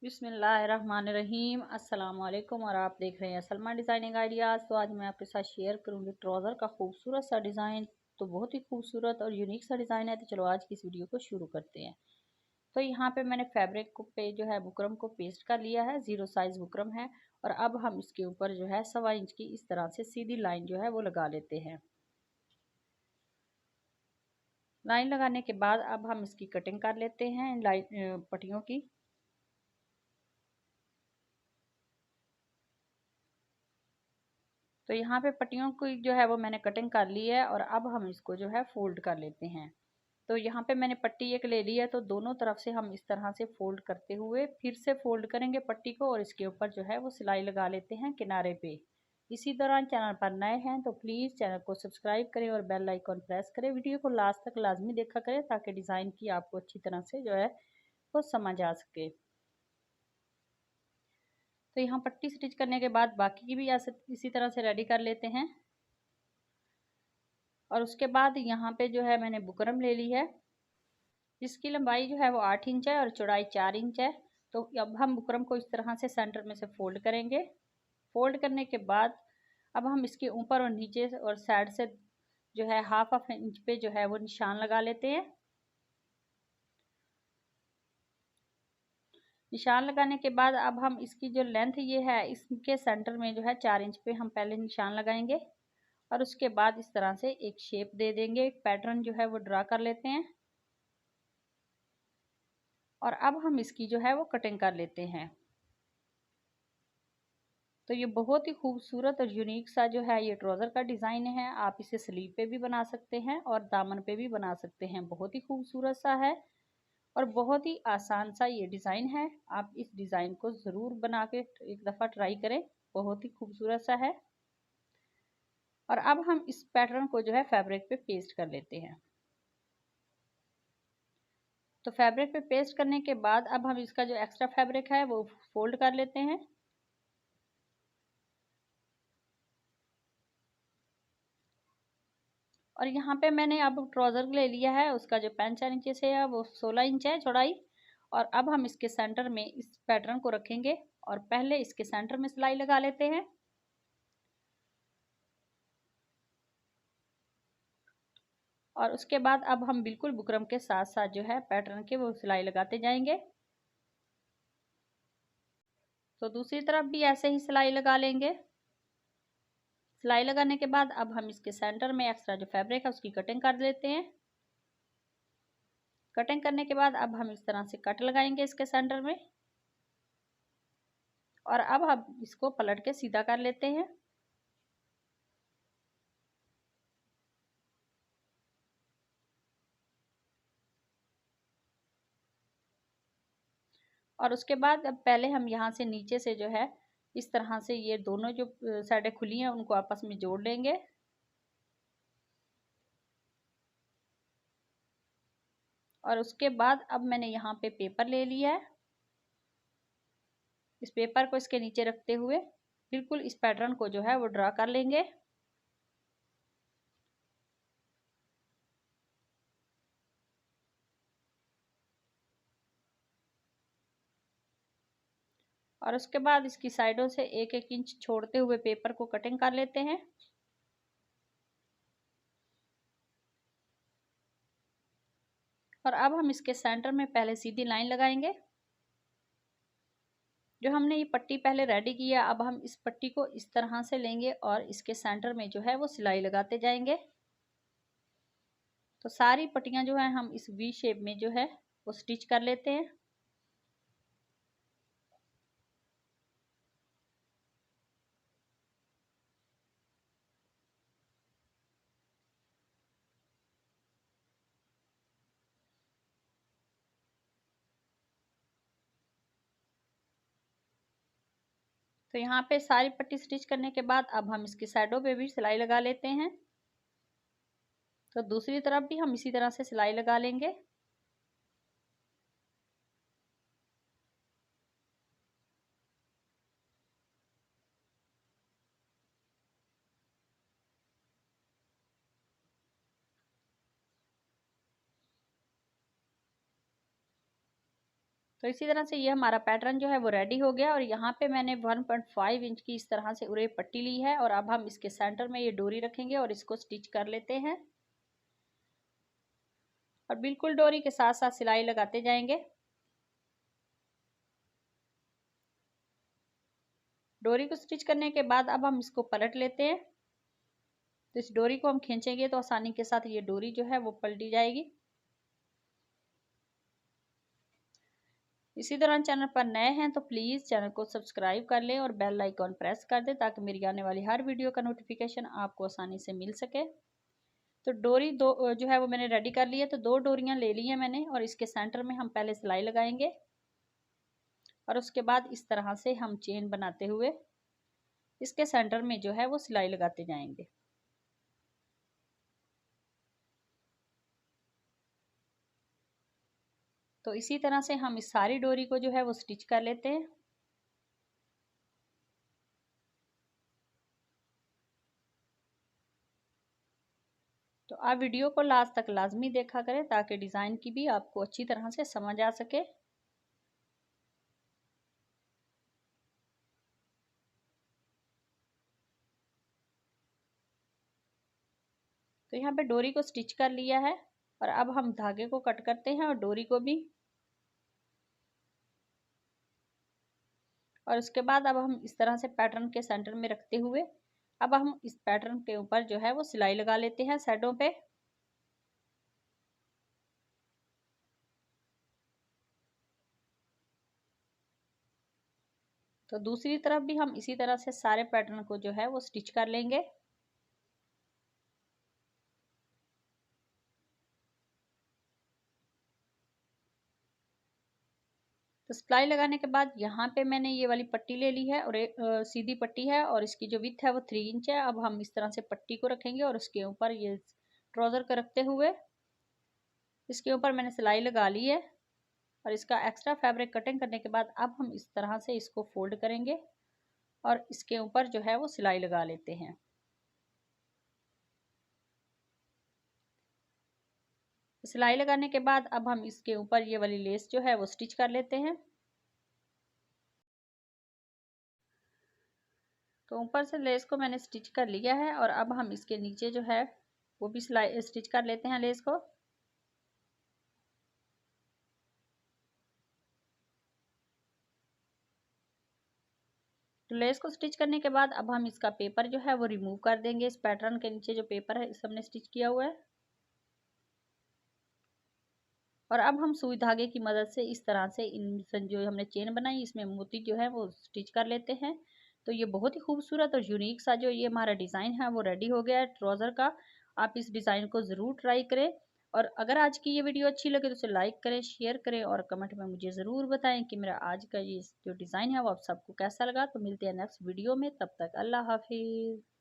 बिस्मिल्लाहिर्रहमानिर्रहीम अस्सलाम वालेकुम और आप देख रहे हैं सलमा डिज़ाइनिंग आइडियाज़। तो आज मैं आपके साथ शेयर करूंगी ट्राउज़र का खूबसूरत सा डिज़ाइन। तो बहुत ही खूबसूरत और यूनिक सा डिज़ाइन है। तो चलो आज की इस वीडियो को शुरू करते हैं। तो यहाँ पे मैंने फैब्रिक को पे जो है बुकरम को पेस्ट कर लिया है, 0 साइज़ बुकरम है। और अब हम इसके ऊपर जो है 1.25 इंच की इस तरह से सीधी लाइन जो है वो लगा लेते हैं। लाइन लगाने के बाद अब हम इसकी कटिंग कर लेते हैं लाइन पट्टियों की। तो यहाँ पे पट्टियों की जो है वो मैंने कटिंग कर ली है और अब हम इसको जो है फोल्ड कर लेते हैं। तो यहाँ पे मैंने पट्टी एक ले ली है, तो दोनों तरफ से हम इस तरह से फोल्ड करते हुए फिर से फोल्ड करेंगे पट्टी को और इसके ऊपर जो है वो सिलाई लगा लेते हैं किनारे पे। इसी दौरान चैनल पर नए हैं तो प्लीज़ चैनल को सब्सक्राइब करें और बेल आइकॉन प्रेस करें। वीडियो को लास्ट तक लाजमी देखा करें ताकि डिज़ाइन की आपको अच्छी तरह से जो है वो समझ आ सके। तो यहाँ पट्टी स्टिच करने के बाद बाकी की भी इसी तरह से रेडी कर लेते हैं। और उसके बाद यहाँ पे जो है मैंने बुकरम ले ली है, जिसकी लंबाई जो है वो 8 इंच है और चौड़ाई 4 इंच है। तो अब हम बुकरम को इस तरह से सेंटर में से फोल्ड करेंगे। फोल्ड करने के बाद अब हम इसके ऊपर और नीचे और साइड से जो है हाफ इंच पे जो है वो निशान लगा लेते हैं। निशान लगाने के बाद अब हम इसकी जो लेंथ ये है इसके सेंटर में जो है 4 इंच पे हम पहले निशान लगाएंगे और उसके बाद इस तरह से एक शेप दे देंगे, एक पैटर्न जो है वो ड्रा कर लेते हैं। और अब हम इसकी जो है वो कटिंग कर लेते हैं। तो ये बहुत ही खूबसूरत और यूनिक सा जो है ये ट्राउज़र का डिज़ाइन है। आप इसे स्लीव पे भी बना सकते हैं और दामन पे भी बना सकते हैं। बहुत ही खूबसूरत सा है और बहुत ही आसान सा ये डिज़ाइन है। आप इस डिज़ाइन को ज़रूर बना के एक दफ़ा ट्राई करें, बहुत ही खूबसूरत सा है। और अब हम इस पैटर्न को जो है फैब्रिक पे पेस्ट कर लेते हैं। तो फैब्रिक पे पेस्ट करने के बाद अब हम इसका जो एक्स्ट्रा फैब्रिक है वो फोल्ड कर लेते हैं। और यहाँ पे मैंने अब ट्राउज़र ले लिया है, उसका जो 5 इंच से है वो 16 इंच है चौड़ाई। और अब हम इसके सेंटर में इस पैटर्न को रखेंगे और पहले इसके सेंटर में सिलाई लगा लेते हैं। और उसके बाद अब हम बिल्कुल बुकरम के साथ साथ जो है पैटर्न के वो सिलाई लगाते जाएंगे। तो दूसरी तरफ भी ऐसे ही सिलाई लगा लेंगे। सिलाई लगाने के बाद अब हम इसके सेंटर में एक्स्ट्रा जो फैब्रिक है उसकी कटिंग कर लेते हैं। कटिंग करने के बाद अब हम इस तरह से कट लगाएंगे इसके सेंटर में और अब हम इसको पलट के सीधा कर लेते हैं। और उसके बाद अब पहले हम यहाँ से नीचे से जो है इस तरह से ये दोनों जो साइडें खुली हैं उनको आपस में जोड़ लेंगे। और उसके बाद अब मैंने यहाँ पे पेपर ले लिया है। इस पेपर को इसके नीचे रखते हुए बिल्कुल इस पैटर्न को जो है वो ड्रा कर लेंगे। और उसके बाद इसकी साइडों से एक एक इंच छोड़ते हुए पेपर को कटिंग कर लेते हैं। और अब हम इसके सेंटर में पहले सीधी लाइन लगाएंगे। जो हमने ये पट्टी पहले रेडी किया, अब हम इस पट्टी को इस तरह से लेंगे और इसके सेंटर में जो है वो सिलाई लगाते जाएंगे। तो सारी पट्टियां जो है हम इस वी शेप में जो है वो स्टिच कर लेते हैं। तो यहाँ पे सारी पट्टी स्टिच करने के बाद अब हम इसकी साइडों पे भी सिलाई लगा लेते हैं। तो दूसरी तरफ भी हम इसी तरह से सिलाई लगा लेंगे। तो इसी तरह से ये हमारा पैटर्न जो है वो रेडी हो गया और यहाँ पे मैंने 1.5 इंच की इस तरह से उरे पट्टी ली है और अब हम इसके सेंटर में ये डोरी रखेंगे और इसको स्टिच कर लेते हैं और बिल्कुल डोरी के साथ साथ सिलाई लगाते जाएंगे। डोरी को स्टिच करने के बाद अब हम इसको पलट लेते हैं। तो इस डोरी को हम खींचेंगे तो आसानी के साथ ये डोरी जो है वो पलटी जाएगी। इसी दौरान चैनल पर नए हैं तो प्लीज़ चैनल को सब्सक्राइब कर लें और बेल आइकॉन प्रेस कर दें ताकि मेरी आने वाली हर वीडियो का नोटिफिकेशन आपको आसानी से मिल सके। तो डोरी दो जो है वो मैंने रेडी कर ली है। तो 2 डोरियां ले ली हैं मैंने और इसके सेंटर में हम पहले सिलाई लगाएंगे और उसके बाद इस तरह से हम चेन बनाते हुए इसके सेंटर में जो है वो सिलाई लगाते जाएंगे। तो इसी तरह से हम इस सारी डोरी को जो है वो स्टिच कर लेते हैं। तो आप वीडियो को लास्ट तक लाजमी देखा करें ताकि डिज़ाइन की भी आपको अच्छी तरह से समझ आ सके। तो यहाँ पे डोरी को स्टिच कर लिया है और अब हम धागे को कट करते हैं और डोरी को भी। और उसके बाद अब हम इस तरह से पैटर्न के सेंटर में रखते हुए अब हम इस पैटर्न के ऊपर जो है वो सिलाई लगा लेते हैं साइडों पे। तो दूसरी तरफ भी हम इसी तरह से सारे पैटर्न को जो है वो स्टिच कर लेंगे। तो सिलाई लगाने के बाद यहाँ पे मैंने ये वाली पट्टी ले ली है और एक सीधी पट्टी है और इसकी जो विड्थ है वो 3 इंच है। अब हम इस तरह से पट्टी को रखेंगे और उसके ऊपर ये ट्राउज़र को रखते हुए इसके ऊपर मैंने सिलाई लगा ली है और इसका एक्स्ट्रा फैब्रिक कटिंग करने के बाद अब हम इस तरह से इसको फोल्ड करेंगे और इसके ऊपर जो है वो सिलाई लगा लेते हैं। सिलाई लगाने के बाद अब हम इसके ऊपर ये वाली लेस जो है वो स्टिच कर लेते हैं। तो ऊपर से लेस को मैंने स्टिच कर लिया है और अब हम इसके नीचे जो है वो भी सिलाई स्टिच कर लेते हैं लेस को। तो लेस को स्टिच करने के बाद अब हम इसका पेपर जो है वो रिमूव कर देंगे। इस पैटर्न के नीचे जो पेपर है इस हमने स्टिच किया हुआ है और अब हम सुई धागे की मदद से इस तरह से इन जो हमने चेन बनाई इसमें मोती जो है वो स्टिच कर लेते हैं। तो ये बहुत ही खूबसूरत और यूनिक सा जो ये हमारा डिज़ाइन है वो रेडी हो गया है ट्राउज़र का। आप इस डिज़ाइन को ज़रूर ट्राई करें और अगर आज की ये वीडियो अच्छी लगे तो उसे लाइक करें, शेयर करें और कमेंट में मुझे ज़रूर बताएं कि मेरा आज का ये जो डिज़ाइन है वो आप सबको कैसा लगा। तो मिलते हैं नेक्स्ट वीडियो में, तब तक अल्लाह हाफिज़।